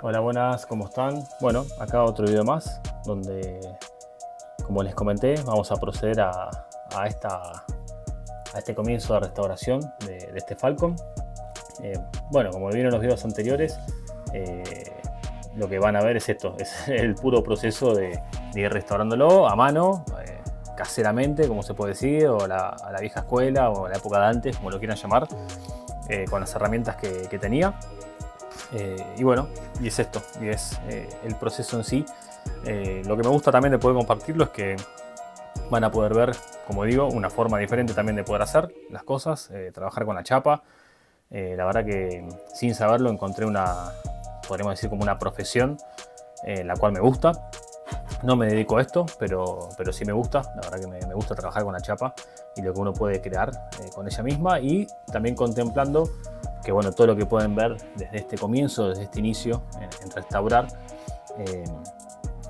Hola, buenas, ¿cómo están? Bueno, acá otro video más donde, como les comenté, vamos a proceder a este comienzo de restauración de este Falcon. Bueno, como vieron en los videos anteriores, lo que van a ver es esto, es el puro proceso de ir restaurándolo a mano, caseramente, como se puede decir, o a la vieja escuela, o a la época de antes, como lo quieran llamar, con las herramientas que tenía. Y bueno, y es esto, y es el proceso en sí. Lo que me gusta también de poder compartirlo es que van a poder ver, como digo, una forma diferente también de poder hacer las cosas, trabajar con la chapa. La verdad que sin saberlo encontré podríamos decir como una profesión, la cual me gusta. No me dedico a esto, pero sí me gusta. La verdad que me gusta trabajar con la chapa y lo que uno puede crear con ella misma, y también contemplando que bueno, todo lo que pueden ver desde este comienzo, desde este inicio en restaurar,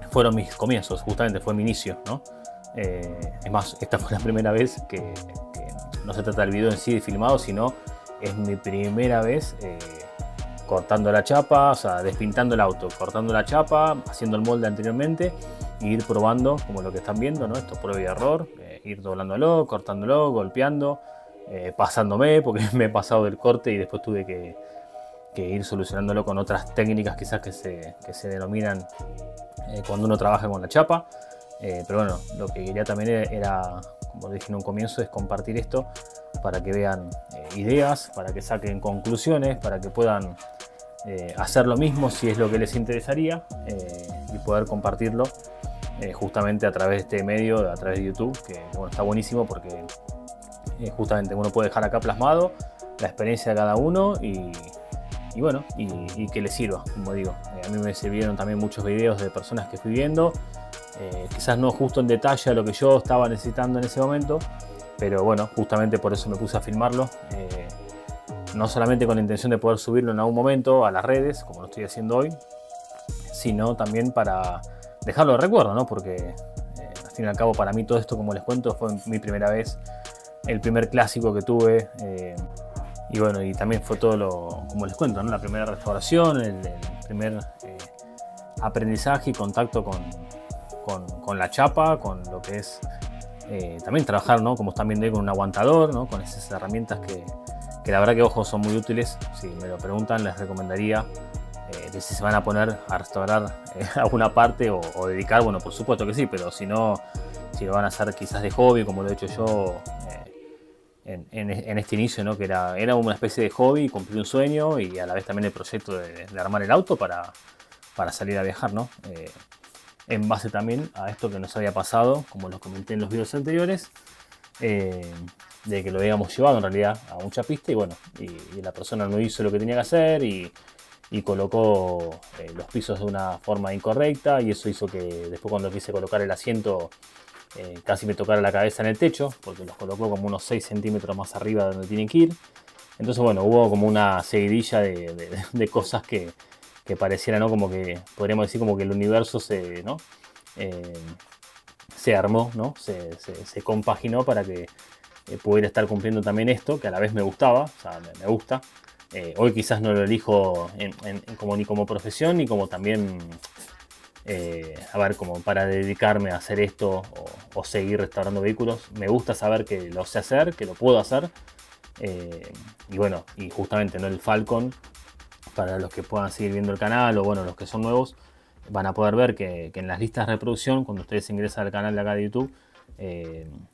fueron mis comienzos, justamente fue mi inicio, ¿no? Es más, esta fue la primera vez que no se trata del video en sí de filmado, sino es mi primera vez cortando la chapa, o sea, despintando el auto, cortando la chapa, haciendo el molde anteriormente e ir probando, como lo que están viendo, ¿no? Esto, prueba y error, ir doblándolo, cortándolo, golpeando, pasándome, porque me he pasado del corte y después tuve que ir solucionándolo con otras técnicas quizás que se denominan cuando uno trabaja con la chapa. Pero bueno, lo que quería también era, como dije en un comienzo, es compartir esto para que vean ideas, para que saquen conclusiones, para que puedan hacer lo mismo si es lo que les interesaría, y poder compartirlo justamente a través de este medio, a través de YouTube, que bueno, está buenísimo porque justamente uno puede dejar acá plasmado la experiencia de cada uno y bueno, y que les sirva, como digo. A mí me sirvieron también muchos videos de personas que fui viendo, quizás no justo en detalle a lo que yo estaba necesitando en ese momento, pero bueno, justamente por eso me puse a filmarlo, no solamente con la intención de poder subirlo en algún momento a las redes, como lo estoy haciendo hoy, sino también para dejarlo de recuerdo, ¿no? Porque al fin y al cabo, para mí todo esto, como les cuento, fue mi primera vez, el primer clásico que tuve, y bueno, y también fue todo como les cuento, ¿no? La primera restauración, el primer aprendizaje y contacto con la chapa, con lo que es también trabajar, ¿no? Como están viendo ahí, con un aguantador, ¿no? Con esas herramientas que la verdad que, ojo, son muy útiles. Si me lo preguntan, les recomendaría de si se van a poner a restaurar alguna parte o dedicar, bueno, por supuesto que sí, pero si no, si lo van a hacer quizás de hobby, como lo he hecho yo en este inicio, ¿no? Que era una especie de hobby, cumplir un sueño y a la vez también el proyecto de armar el auto para salir a viajar, ¿no? En base también a esto que nos había pasado, como los comenté en los videos anteriores, de que lo habíamos llevado en realidad a un chapista y bueno, y la persona no hizo lo que tenía que hacer y colocó los pisos de una forma incorrecta, y eso hizo que después, cuando quise colocar el asiento, casi me tocara la cabeza en el techo, porque los colocó como unos 6 centímetros más arriba de donde tienen que ir. Entonces bueno, hubo como una seguidilla de cosas que pareciera, ¿no? Como que podríamos decir como que el universo ¿no? Se armó, ¿no? Se compaginó para que pudiera estar cumpliendo también esto, que a la vez me gustaba, o sea, me gusta. Hoy quizás no lo elijo ni como profesión, ni como también, a ver, como para dedicarme a hacer esto o seguir restaurando vehículos. Me gusta saber que lo sé hacer, que lo puedo hacer. Y bueno, y justamente, ¿no? El Falcon, para los que puedan seguir viendo el canal, o bueno, los que son nuevos, van a poder ver que en las listas de reproducción, cuando ustedes ingresan al canal de acá de YouTube,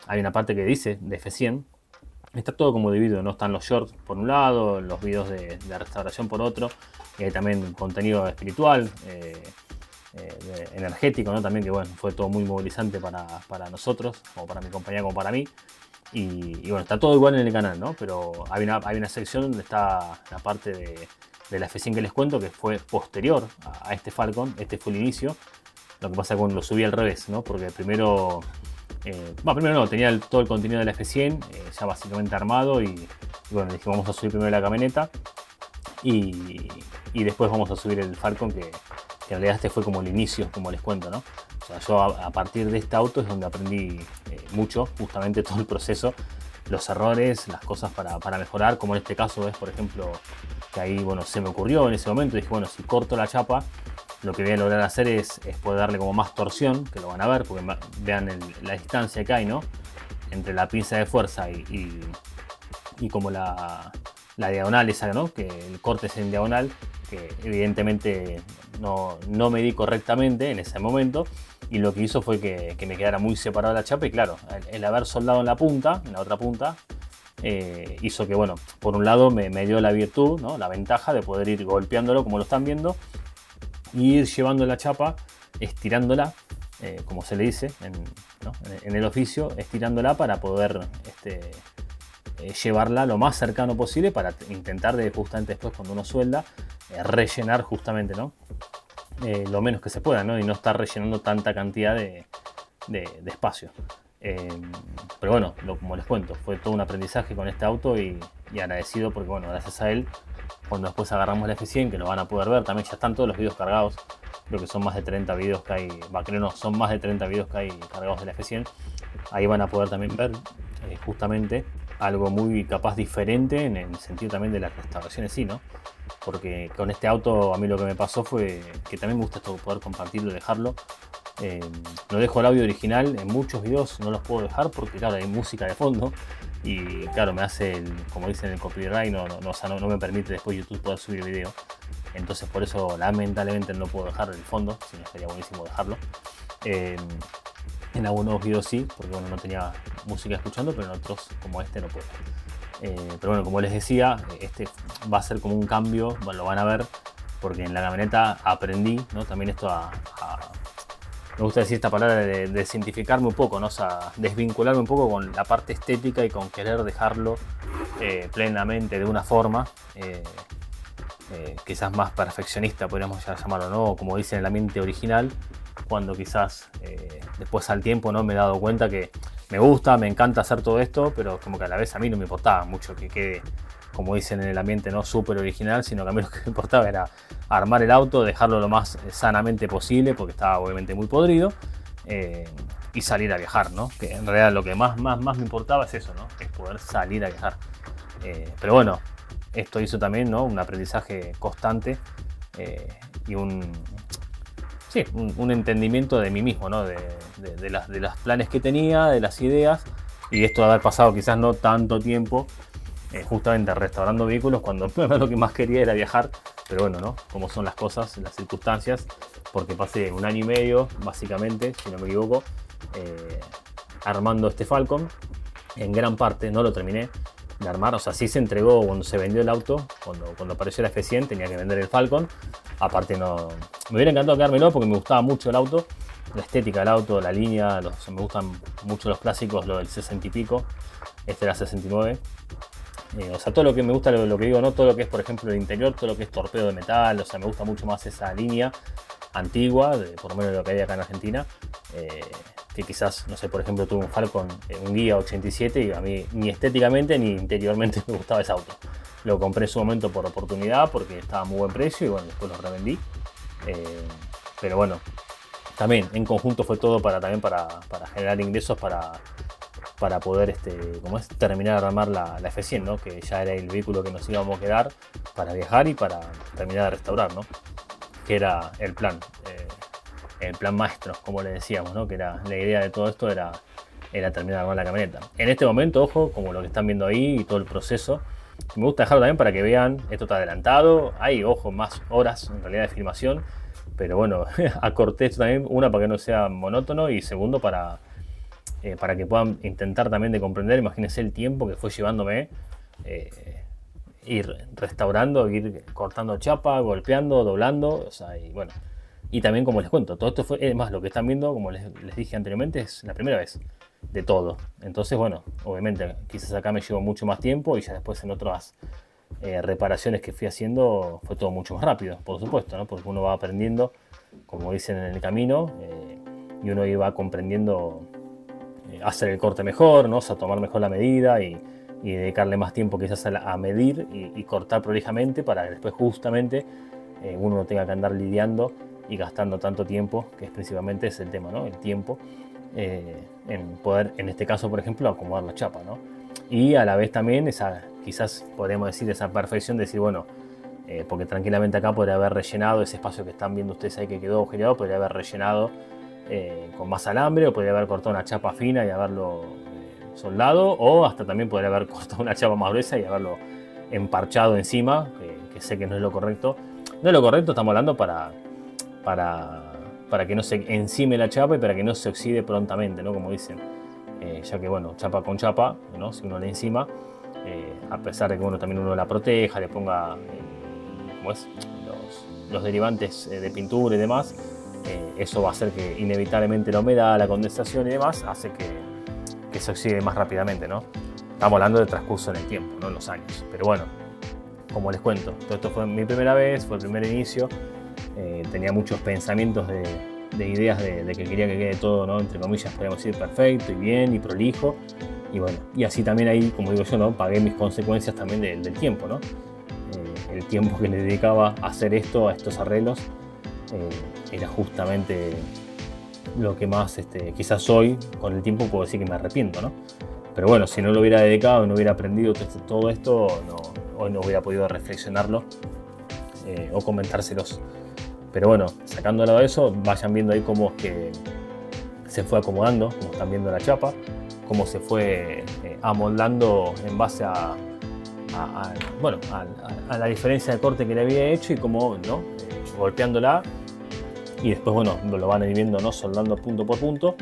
hay una parte que dice de F100. Está todo como dividido, ¿no? Están los shorts por un lado, los videos de restauración por otro, y hay también contenido espiritual, energético, ¿no? También, que bueno, fue todo muy movilizante para nosotros, como para mi compañía, como para mí. Y bueno, está todo igual en el canal, ¿no? Pero hay una sección donde está la parte de la F100 que les cuento, que fue posterior a este Falcon. Este fue el inicio. Lo que pasa es que lo subí al revés, ¿no? Porque primero no, tenía todo el contenido de la F100 ya básicamente armado, y bueno, dije, vamos a subir primero la camioneta y después vamos a subir el Falcon, que en realidad este fue como el inicio, como les cuento, ¿no? O sea, yo a partir de este auto es donde aprendí mucho, justamente todo el proceso los errores, las cosas para mejorar, como en este caso es, por ejemplo, que ahí, bueno, se me ocurrió en ese momento, dije, bueno, si corto la chapa, lo que voy a lograr hacer es poder darle como más torsión, que lo van a ver, porque vean la distancia que hay, ¿no? Entre la pinza de fuerza y como la diagonal esa, ¿no? Que el corte es en diagonal, que evidentemente no medí correctamente en ese momento, y lo que hizo fue que me quedara muy separada la chapa, y claro, el haber soldado en la punta, en la otra punta, hizo que, bueno, por un lado me dio la virtud, ¿no? La ventaja de poder ir golpeándolo como lo están viendo, y ir llevando la chapa, estirándola, como se le dice en el oficio, estirándola para poder llevarla lo más cercano posible para intentar de justamente después cuando uno suelda rellenar justamente, ¿no? Lo menos que se pueda, ¿no? Y no estar rellenando tanta cantidad de espacio. Pero bueno, como les cuento, fue todo un aprendizaje con este auto y agradecido porque, bueno, gracias a él, cuando después agarramos el F100, que lo van a poder ver, también ya están todos los videos cargados. Creo que son más de 30 videos que hay, son más de 30 videos que hay cargados del F100. Ahí van a poder también ver justamente algo muy capaz diferente en el sentido también de la restauración en sí, ¿no? Porque con este auto a mí lo que me pasó fue que también me gusta esto, poder compartirlo y dejarlo. No dejo el audio original en muchos videos, no los puedo dejar porque claro, hay música de fondo y claro, me hace como dicen el copyright, no me permite después YouTube poder subir el video. Entonces por eso lamentablemente no puedo dejar el fondo, si no sería buenísimo dejarlo. En algunos videos sí, porque bueno, no tenía música escuchando, pero en otros como este no puedo. Pero bueno, como les decía, este va a ser como un cambio, bueno, lo van a ver, porque en la camioneta aprendí, ¿no? También esto me gusta decir esta palabra de desidentificarme un poco, ¿no? O sea, desvincularme un poco con la parte estética y con querer dejarlo plenamente de una forma quizás más perfeccionista, podríamos llamarlo, ¿no? Como dice en el ambiente original, cuando quizás después al tiempo no me he dado cuenta que me gusta, me encanta hacer todo esto, pero como que a la vez a mí no me importaba mucho que quede, como dicen en el ambiente, no súper original, sino que a mí lo que me importaba era armar el auto, dejarlo lo más sanamente posible, porque estaba obviamente muy podrido, y salir a viajar, ¿no? Que en realidad lo que más me importaba es eso, ¿no? Es poder salir a viajar. Pero bueno, esto hizo también, ¿no? Un aprendizaje constante y un entendimiento de mí mismo, ¿no? De los planes que tenía, de las ideas, y esto de haber pasado quizás no tanto tiempo justamente restaurando vehículos cuando lo que más quería era viajar, pero bueno, ¿no? Como son las cosas, las circunstancias, porque pasé 1 año y medio, básicamente, si no me equivoco, armando este Falcon. En gran parte no lo terminé de armar, o sea, sí se entregó cuando se vendió el auto, cuando apareció la F100 tenía que vender el Falcon. Aparte no, me hubiera encantado quedármelo porque me gustaba mucho el auto, la estética del auto, la línea, me gustan mucho los clásicos, lo del 60 y pico, este era 69. O sea, todo lo que me gusta, lo que digo, no todo lo que es, por ejemplo, el interior, todo lo que es torpedo de metal, o sea, me gusta mucho más esa línea antigua, por lo menos lo que hay acá en Argentina, que quizás, no sé, por ejemplo, tuve un Falcon, un Guía 87 y a mí ni estéticamente ni interiormente me gustaba ese auto. Lo compré en su momento por oportunidad porque estaba a muy buen precio y bueno, después lo revendí. Pero bueno, también en conjunto fue todo para generar ingresos para poder terminar de armar la F100, ¿no? Que ya era el vehículo que nos íbamos a quedar para viajar y para terminar de restaurar, ¿no? Que era el plan maestro, como le decíamos, ¿no? Que era la idea de todo esto era terminar de armar la camioneta. En este momento, ojo, como lo que están viendo ahí y todo el proceso, me gusta dejarlo también para que vean, esto está adelantado, hay, ojo, más horas en realidad de filmación, pero bueno, acorté esto también, una, para que no sea monótono, y segundo, para que puedan intentar también de comprender. Imagínense el tiempo que fue llevándome ir restaurando, ir cortando chapa, golpeando, doblando, o sea, y bueno, y también como les cuento, todo esto fue, es más, lo que están viendo, como les dije anteriormente, es la primera vez de todo. Entonces, bueno, obviamente quizás acá me llevó mucho más tiempo y ya después en otras reparaciones que fui haciendo fue todo mucho más rápido, por supuesto, ¿no? Porque uno va aprendiendo, como dicen en el camino, y uno iba comprendiendo hacer el corte mejor, ¿no? O sea, tomar mejor la medida y dedicarle más tiempo quizás a medir y cortar prolijamente para que después justamente uno no tenga que andar lidiando y gastando tanto tiempo, que es principalmente es el tema, ¿no? El tiempo en poder, en este caso por ejemplo, acomodar la chapa, ¿no? y a la vez también esa, quizás podríamos decir, esa perfección de decir, bueno, porque tranquilamente acá podría haber rellenado ese espacio que están viendo ustedes ahí que quedó agujereado, podría haber rellenado con más alambre, o podría haber cortado una chapa fina y haberlo soldado, o hasta también podría haber cortado una chapa más gruesa y haberlo emparchado encima, que sé que no es lo correcto. No es lo correcto, estamos hablando para que no se encime la chapa y para que no se oxide prontamente, ¿no? Como dicen, ya que bueno, chapa con chapa, ¿no? Si uno le encima, a pesar de que bueno, también uno la proteja, le ponga ¿cómo es? Los derivantes de pintura y demás, eso va a hacer que inevitablemente la humedad, la condensación y demás hace que se oxide más rápidamente, ¿no? Estamos hablando de transcurso en el tiempo, no en los años. Pero bueno, como les cuento, todo esto fue mi primera vez, fue el primer inicio. Tenía muchos pensamientos de ideas de que quería que quede todo, ¿no? Entre comillas, podríamos decir, perfecto y bien y prolijo. Y bueno, y así también ahí, como digo yo, ¿no? Pagué mis consecuencias también del tiempo, ¿no? El tiempo que le dedicaba a hacer esto, a estos arreglos, era justamente lo que más quizás hoy, con el tiempo, puedo decir que me arrepiento, ¿no? Pero bueno, si no lo hubiera dedicado, no hubiera aprendido todo esto, hoy no hubiera podido reflexionarlo o comentárselos. Pero bueno, sacándolo de eso, vayan viendo ahí cómo es que se fue acomodando, como están viendo la chapa, cómo se fue amoldando en base a la diferencia de corte que le había hecho y cómo, ¿no? Golpeándola. Y después, bueno, lo van a ir viendo, ¿no? Soldando punto por punto.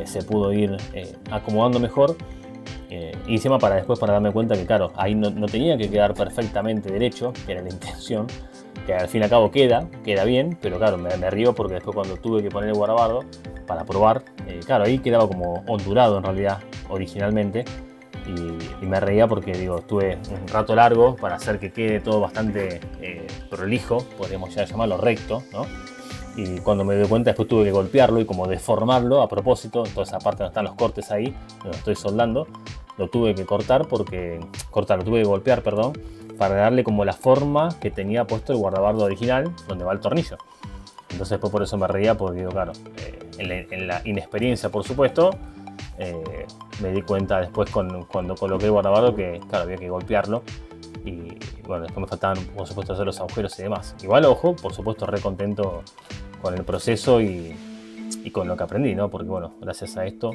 Se pudo ir acomodando mejor. Y encima para darme cuenta que, claro, ahí no tenía que quedar perfectamente derecho, que era la intención. Que al fin y al cabo queda bien, pero claro, me río porque después cuando tuve que poner el guardabardo para probar, claro, ahí quedaba como ondulado en realidad, originalmente. Y me reía porque, digo, tuve un rato largo para hacer que quede todo bastante prolijo, podríamos ya llamarlo recto, ¿no? Y cuando me doy cuenta después tuve que golpearlo y como deformarlo a propósito, toda esa parte donde están los cortes ahí, donde estoy soldando, lo tuve que lo tuve que golpear, perdón, para darle como la forma que tenía puesto el guardabardo original, donde va el tornillo. Entonces después por eso me reía, porque digo, claro, en la inexperiencia, por supuesto, me di cuenta después cuando coloqué el guardabardo que, claro, había que golpearlo. Y bueno, después me faltaban, por supuesto, hacer los agujeros y demás. Igual, ojo, por supuesto, re contento con el proceso y con lo que aprendí, ¿no? Porque, bueno, gracias a esto,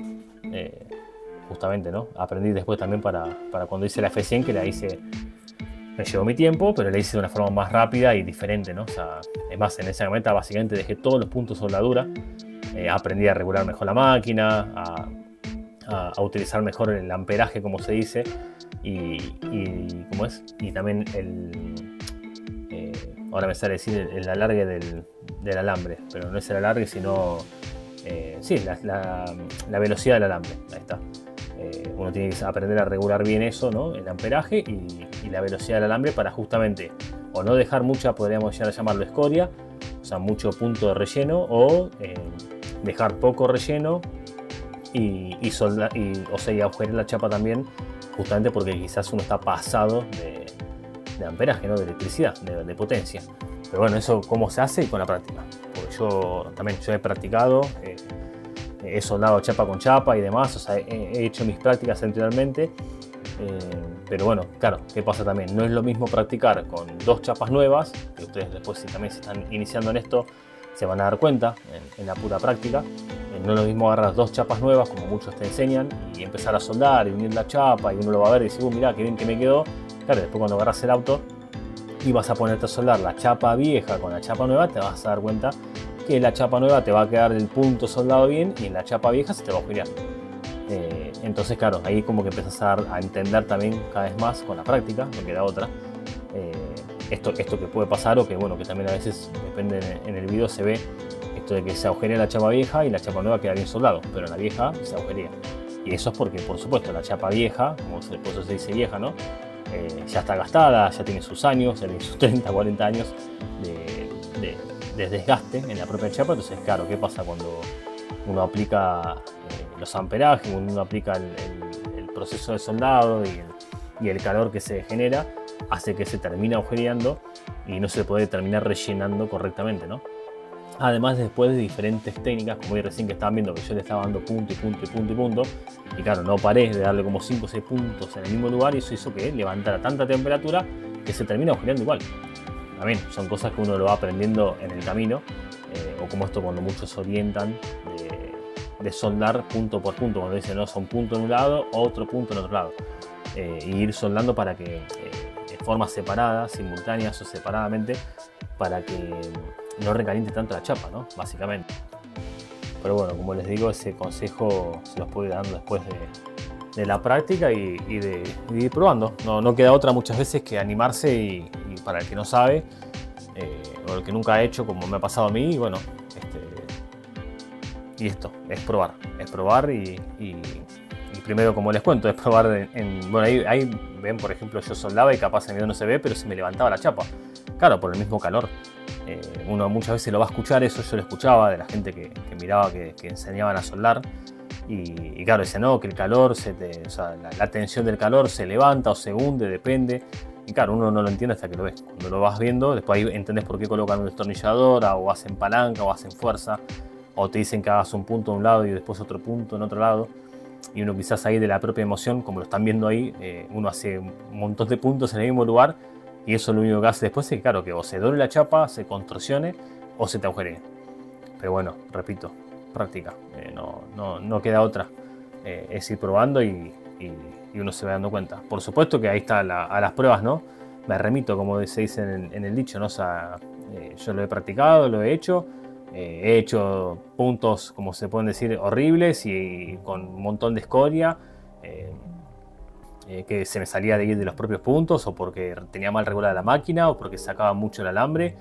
justamente, ¿no? Aprendí después también para cuando hice la F100, que la hice, me llevó mi tiempo, pero la hice de una forma más rápida y diferente, ¿no? O sea, es más, en esa camioneta básicamente dejé todos los puntos de soldadura, aprendí a regular mejor la máquina, a utilizar mejor el amperaje, como se dice, y ¿cómo es? Y también ahora me sale decir el alargue del alambre, pero no es el alargue, sino sí, la velocidad del alambre. Ahí está. Uno tiene que aprender a regular bien eso, ¿no? El amperaje y la velocidad del alambre para justamente o no dejar mucha, podríamos llegar a llamarlo escoria, o sea, mucho punto de relleno, o dejar poco relleno y agujerar la chapa también, justamente porque quizás uno está pasado de amperaje, ¿no? De electricidad, de potencia. Pero bueno, eso cómo se hace y con la práctica. Porque yo he practicado, he soldado chapa con chapa y demás, o sea, he hecho mis prácticas anteriormente. Pero bueno, claro, ¿qué pasa también? No es lo mismo practicar con dos chapas nuevas, que ustedes después si también se están iniciando en esto, se van a dar cuenta en la pura práctica. No es lo mismo agarrar dos chapas nuevas, como muchos te enseñan, y empezar a soldar y unir la chapa, y uno lo va a ver y dice, mirá, qué bien que me quedó. Claro, después cuando agarras el auto y vas a ponerte a soldar la chapa vieja con la chapa nueva, te vas a dar cuenta que la chapa nueva te va a quedar el punto soldado bien y en la chapa vieja se te va a agujerear. Entonces, claro, ahí como que empezás a entender también cada vez más con la práctica, no queda otra. Esto que puede pasar, o que bueno, que también a veces, depende en el video, se ve esto de que se agujerea la chapa vieja y la chapa nueva queda bien soldado, pero la vieja se agujerea. Y eso es porque, por supuesto, la chapa vieja, por eso se dice vieja, ¿no? Ya está gastada, ya tiene sus años, ya tiene sus 30, 40 años de desgaste en la propia chapa. Entonces, claro, ¿qué pasa cuando uno aplica los amperajes, cuando uno aplica el proceso de soldado y el calor que se genera? Hace que se termine agujereando y no se puede terminar rellenando correctamente, ¿no? Además, después de diferentes técnicas, como hoy recién que estaban viendo que yo le estaba dando punto y punto y punto y punto, y claro, no paré de darle como 5 o 6 puntos en el mismo lugar, y eso hizo que levantara tanta temperatura que se termina agujereando igual. También son cosas que uno lo va aprendiendo en el camino, o como esto cuando muchos se orientan de soldar punto por punto, cuando dicen no, son punto en un lado, otro punto en otro lado, y ir soldando para que de forma separada, simultáneas o separadamente, para que no recaliente tanto la chapa, ¿no? Básicamente. Pero bueno, como les digo, ese consejo se los puedo ir dando después de la práctica y de ir probando. No queda otra muchas veces que animarse y para el que no sabe, o el que nunca ha hecho, como me ha pasado a mí, bueno, y esto, es probar y primero, como les cuento, es probar bueno, ahí ven, por ejemplo, yo soldaba y capaz en el video no se ve, pero se me levantaba la chapa, claro, por el mismo calor. Uno muchas veces lo va a escuchar, eso yo lo escuchaba de la gente que miraba que enseñaban a soldar, y claro, dice no, que el calor, o sea, la tensión del calor se levanta o se hunde, depende, y claro, uno no lo entiende hasta que lo ves. Cuando lo vas viendo, después ahí entendés por qué colocan un destornillador, o hacen palanca, o hacen fuerza, o te dicen que hagas un punto a un lado y después otro punto en otro lado, y uno quizás ahí de la propia emoción, como lo están viendo ahí, uno hace un montón de puntos en el mismo lugar, y eso lo único que hace después es que, claro, que o se doble la chapa, se contorsione o se te agujeree. Pero bueno, repito, práctica, no queda otra, es ir probando y uno se va dando cuenta. Por supuesto que ahí está a las pruebas, ¿no? Me remito, como se dice en el dicho, ¿no? O sea, yo lo he practicado, lo he hecho puntos, como se pueden decir, horribles y con un montón de escoria, que se me salía de ir de los propios puntos, o porque tenía mal regulada la máquina, o porque sacaba mucho el alambre,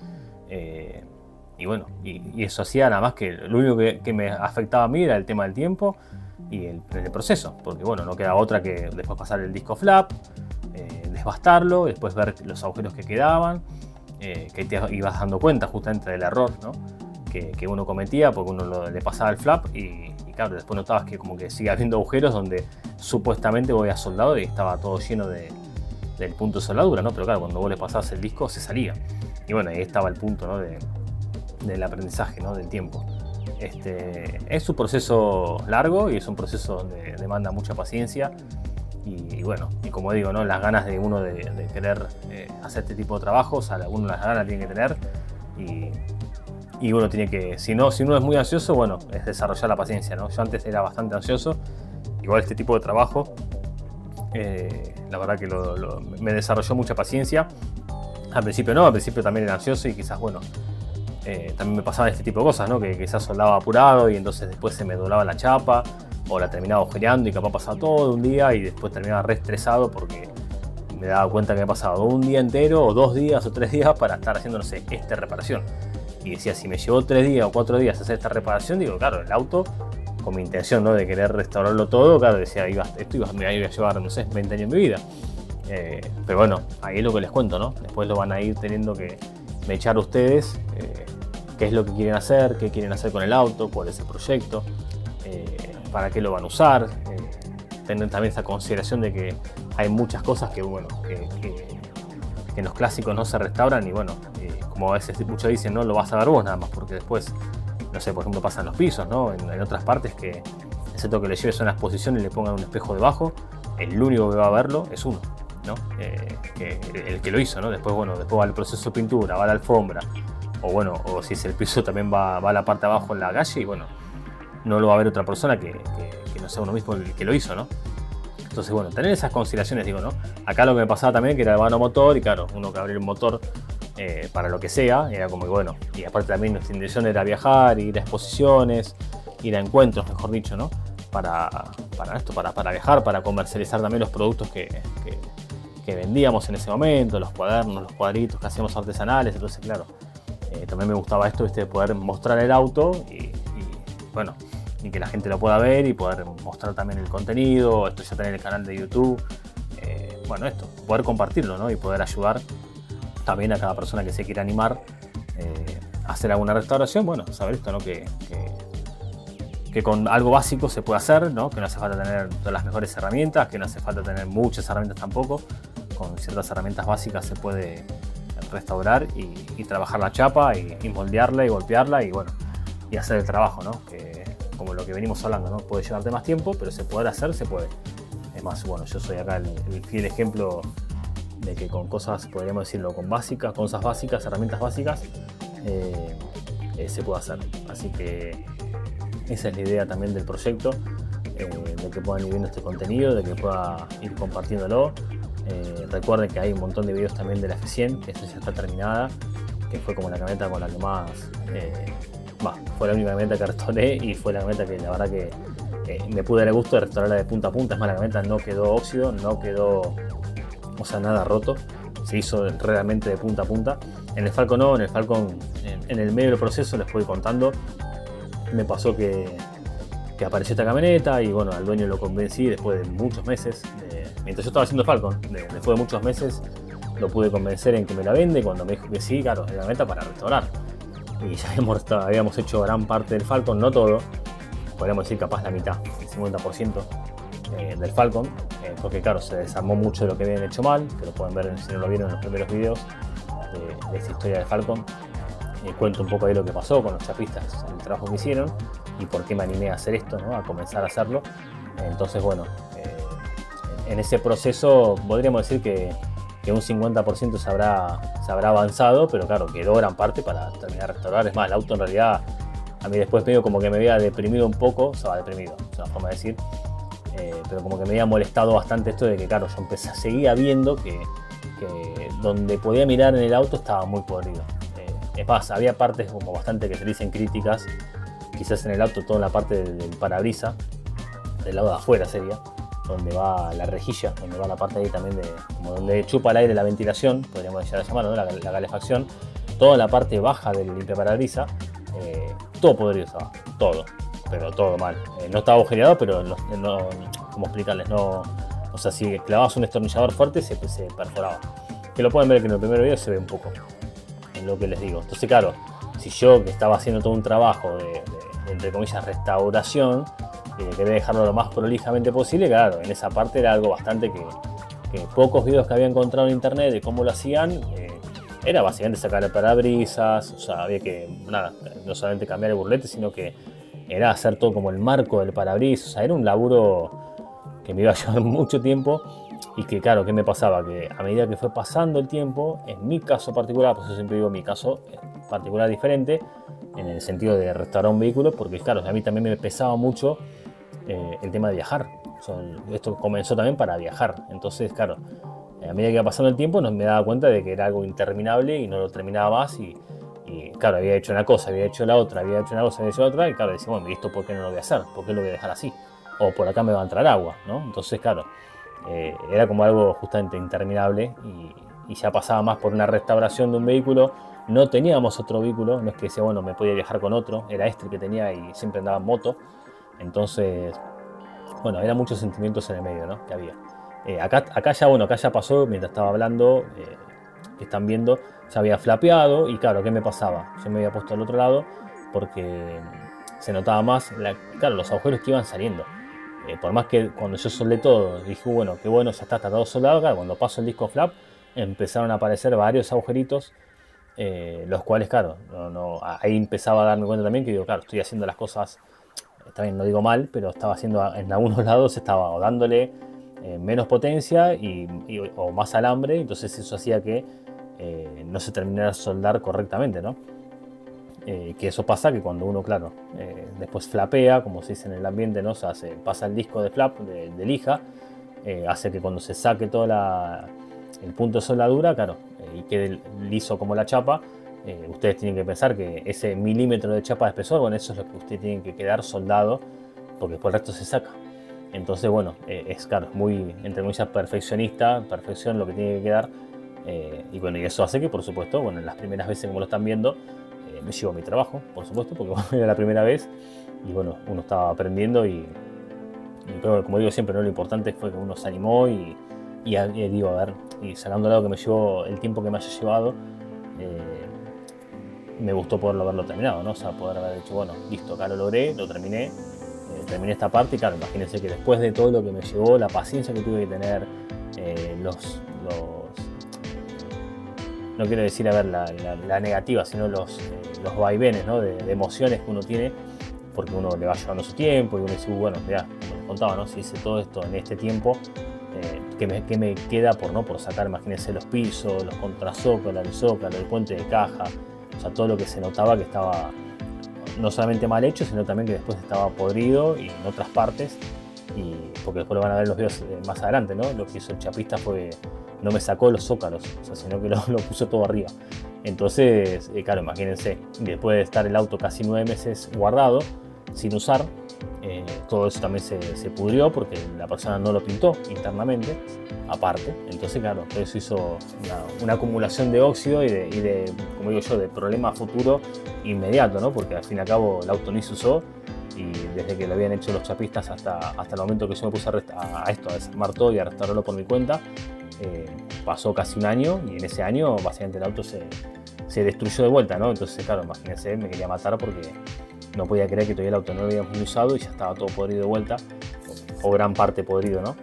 y bueno, y eso hacía nada más que lo único que me afectaba a mí era el tema del tiempo y el proceso, porque bueno, no queda otra que después pasar el disco flap, desbastarlo, después ver los agujeros que quedaban, que te ibas dando cuenta justamente del error, ¿no? que uno cometía, porque uno le pasaba el flap y claro, después notabas que como que sigue habiendo agujeros donde supuestamente vos habías soldado y estaba todo lleno del punto de soldadura, ¿no? Pero claro, cuando vos le pasabas el disco se salía. Y bueno, ahí estaba el punto, ¿no? del aprendizaje, ¿no? Del tiempo. Es un proceso largo y es un proceso donde demanda mucha paciencia y bueno, y como digo, ¿no? Las ganas de uno de querer hacer este tipo de trabajos, uno las ganas tiene que tener y uno tiene que, si uno es muy ansioso, bueno, es desarrollar la paciencia, ¿no? Yo antes era bastante ansioso, igual este tipo de trabajo, la verdad que me desarrolló mucha paciencia. Al principio no, al principio también era ansioso y quizás, bueno, también me pasaban este tipo de cosas, ¿no? Que quizás soldaba apurado y entonces después se me doblaba la chapa o la terminaba agujereando y capaz pasaba todo un día y después terminaba re estresado porque me daba cuenta que me pasaba un día entero o 2 días o 3 días para estar haciendo, no sé, esta reparación. Y decía, si me llevó 3 días o 4 días hacer esta reparación, digo, claro, el auto, con mi intención, ¿no? De querer restaurarlo todo, claro, decía, me iba a llevar, no sé, 20 años en mi vida. Pero bueno, ahí es lo que les cuento, ¿no? Después lo van a ir teniendo que echar ustedes, qué es lo que quieren hacer, qué quieren hacer con el auto, cuál es el proyecto, para qué lo van a usar. Tener también esa consideración de que hay muchas cosas que, bueno, que en los clásicos no se restauran y bueno, como a veces muchos dicen, no lo vas a ver vos nada más, porque después, no sé, por ejemplo pasan los pisos, ¿no? En otras partes que, excepto que le lleves a una exposición y le pongan un espejo debajo, el único que va a verlo es uno, ¿no? El que lo hizo, ¿no? Después, bueno, después va el proceso de pintura, va la alfombra, o bueno, o si es el piso también va a la parte de abajo en la calle y bueno, no lo va a ver otra persona que no sea uno mismo el que lo hizo, ¿no? Entonces, bueno, tener esas consideraciones, digo, ¿no? Acá lo que me pasaba también que era el vano motor y claro, uno que abrir un motor para lo que sea, era como que bueno, y aparte también nuestra intención era viajar, ir a exposiciones, ir a encuentros, mejor dicho, ¿no? Para esto, para viajar, para comercializar también los productos que vendíamos en ese momento, los cuadernos, los cuadritos que hacíamos artesanales, entonces claro, también me gustaba esto, de poder mostrar el auto y bueno, y que la gente lo pueda ver y poder mostrar también el contenido, esto ya tener el canal de YouTube, bueno, esto, poder compartirlo, ¿no? Y poder ayudar también a cada persona que se quiera animar a hacer alguna restauración, bueno, saber esto, ¿no? Que con algo básico se puede hacer, ¿no? Que no hace falta tener todas las mejores herramientas, que no hace falta tener muchas herramientas tampoco, con ciertas herramientas básicas se puede restaurar y trabajar la chapa y moldearla y golpearla y bueno, y hacer el trabajo, ¿no? Que como lo que venimos hablando, ¿no? Puede llevarte más tiempo, pero se puede hacer, se puede. Es más, bueno, yo soy acá el fiel ejemplo de que con cosas, podríamos decirlo, con cosas básicas, herramientas básicas, se puede hacer. Así que esa es la idea también del proyecto, de que puedan ir viendo este contenido, de que pueda ir compartiéndolo. Recuerden que hay un montón de videos también de la F100, que esta ya está terminada, que fue como la camioneta con la que más... fue la única camioneta que restauré y fue la camioneta que la verdad que me pude dar el gusto de restaurarla de punta a punta. Es más, la camioneta no quedó óxido, no quedó, o sea, nada roto. Se hizo realmente de punta a punta. En el Falcon no, en el Falcon, en el medio del proceso, les puedo ir contando, me pasó que apareció esta camioneta y bueno, al dueño lo convencí después de muchos meses. Mientras yo estaba haciendo Falcon, después de muchos meses lo pude convencer en que me la vende. Cuando me dijo que sí, claro, era la camioneta para restaurar. Y ya habíamos hecho gran parte del Falcon, no todo, podríamos decir capaz la mitad, el 50% del Falcon, porque claro, se desarmó mucho de lo que habían hecho mal, que lo pueden ver si no lo vieron en los primeros videos de esta historia del Falcon. Cuento un poco ahí lo que pasó con los chapistas, el trabajo que hicieron y por qué me animé a hacer esto, ¿no? A comenzar a hacerlo. Entonces bueno, en ese proceso podríamos decir que un 50% se habrá avanzado, pero claro, quedó gran parte para terminar de restaurar. Es más, el auto en realidad a mí después medio como que me había deprimido un poco, o sea, deprimido, es una forma de decir, pero como que me había molestado bastante esto de que claro, yo seguía viendo que donde podía mirar en el auto estaba muy podrido. Es más, había partes como bastante que se dicen críticas, quizás en el auto, toda la parte del parabrisa, del lado de afuera sería, donde va la rejilla, donde va la parte ahí también como donde chupa el aire la ventilación, podríamos llegar a llamarlo, ¿no? la calefacción, toda la parte baja del limpiaparabrisas, todo podrido estaba, todo, pero todo mal. No estaba agujereado, pero no, ¿cómo explicarles? No, o sea, si clavabas un destornillador fuerte se perforaba. Que lo pueden ver que en el primer video se ve un poco, en lo que les digo. Entonces claro, si yo que estaba haciendo todo un trabajo de entre comillas restauración, quería dejarlo lo más prolijamente posible, claro, en esa parte era algo bastante que pocos videos que había encontrado en internet de cómo lo hacían, era básicamente sacar el parabrisas, o sea, había que, nada, no solamente cambiar el burlete, sino que era hacer todo como el marco del parabrisas, o sea, era un laburo que me iba a llevar mucho tiempo y que claro, ¿qué me pasaba? Que a medida que fue pasando el tiempo, en mi caso particular, pues yo siempre digo mi caso particular diferente, en el sentido de restaurar un vehículo, porque claro, a mí también me pesaba mucho el tema de viajar. O sea, esto comenzó también para viajar. Entonces, claro, a medida que iba pasando el tiempo me daba cuenta de que era algo interminable y no lo terminaba más. Y claro, había hecho una cosa, había hecho la otra, había hecho una cosa, había hecho otra. Y claro, decía, bueno, ¿y esto por qué no lo voy a hacer? ¿Por qué lo voy a dejar así? O por acá me va a entrar agua, ¿no? Entonces, claro, era como algo justamente interminable y ya pasaba más por una restauración de un vehículo. No teníamos otro vehículo, no es que decía, bueno, me podía viajar con otro. Era este el que tenía y siempre andaba en moto. Entonces, bueno, eran muchos sentimientos en el medio, ¿no? Que había. Acá ya pasó, mientras estaba hablando, que están viendo, ya había flapeado y claro, ¿qué me pasaba? Yo me había puesto al otro lado porque se notaba más, claro, los agujeros que iban saliendo. Por más que cuando yo soldé todo, dije, bueno, qué bueno, ya está todo soldado, claro, cuando paso el disco flap, empezaron a aparecer varios agujeritos, los cuales, claro, ahí empezaba a darme cuenta también que digo, claro, estoy haciendo las cosas, también no digo mal, pero estaba haciendo en algunos lados, estaba o dándole menos potencia o más alambre, entonces eso hacía que no se terminara de soldar correctamente, ¿no? Que eso pasa que cuando uno, claro, después flapea, como se dice en el ambiente, ¿no? O sea, se pasa el disco de flap, de lija, hace que cuando se saque todo el punto de soldadura, claro, y quede liso como la chapa, ustedes tienen que pensar que ese milímetro de chapa de espesor, bueno, eso es lo que ustedes tienen que quedar soldado, porque después el resto se saca. Entonces, bueno, es claro, muy, entre comillas, perfección lo que tiene que quedar. Y bueno, y eso hace que, por supuesto, bueno, en las primeras veces como lo están viendo, me llevo mi trabajo, por supuesto, porque bueno, era la primera vez y bueno, uno estaba aprendiendo pero bueno, como digo siempre, ¿no? Lo importante fue que uno se animó y digo, a ver, y sacando lado que me llevó el tiempo que me haya llevado, me gustó poderlo haberlo terminado, ¿no? O sea, poder haber dicho, bueno, listo, acá lo logré, lo terminé, terminé esta parte y claro, imagínense que después de todo lo que me llevó, la paciencia que tuve que tener, no quiero decir a ver la negativa, sino los vaivenes, ¿no? de emociones que uno tiene, porque uno le va llevando su tiempo y uno dice, bueno, mirá, como les contaba, ¿no? Si hice todo esto en este tiempo, ¿qué me queda por sacar? Imagínense los pisos, los contrazócalos, el zócalo, el puente de caja, o sea, todo lo que se notaba que estaba no solamente mal hecho, sino también que después estaba podrido y en otras partes, y porque después lo van a ver los videos más adelante, ¿no? Lo que hizo el chapista fue, no me sacó los zócalos, o sea, sino que lo puso todo arriba. Entonces, claro, imagínense, después de estar el auto casi 9 meses guardado, sin usar, todo eso también se pudrió porque la persona no lo pintó internamente, aparte. Entonces, claro, todo eso hizo una acumulación de óxido y de, como digo yo, de problema futuro inmediato, ¿no? Porque al fin y al cabo el auto ni se usó, y desde que lo habían hecho los chapistas hasta el momento que yo me puse a desarmar todo y a restaurarlo por mi cuenta, pasó casi un año, y en ese año básicamente el auto se destruyó de vuelta, ¿no? Entonces, claro, imagínense, me quería matar porque no podía creer que todavía el auto no lo habíamos usado y ya estaba todo podrido de vuelta, o gran parte podrido, ¿no?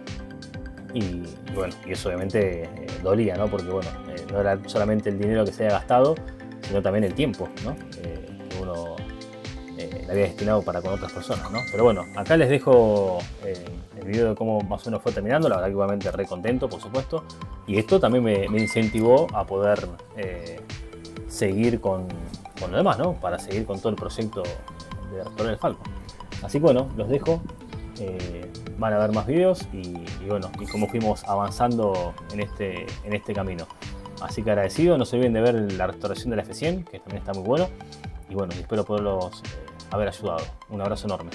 Y bueno, y eso obviamente dolía, ¿no? Porque bueno, no era solamente el dinero que se había gastado, sino también el tiempo, ¿no? Que uno le había destinado para con otras personas, ¿no? Pero bueno, acá les dejo el video de cómo más o menos fue terminando. La verdad que igualmente re contento, por supuesto, y esto también me incentivó a poder seguir con lo demás, ¿no? Para seguir con todo el proyecto de restaurar el Falcon. Así que bueno, los dejo. Van a ver más videos y bueno, y cómo fuimos avanzando en este camino. Así que agradecido, no se olviden de ver la restauración de la F100, que también está muy bueno. Y bueno, espero poderlos haber ayudado. Un abrazo enorme.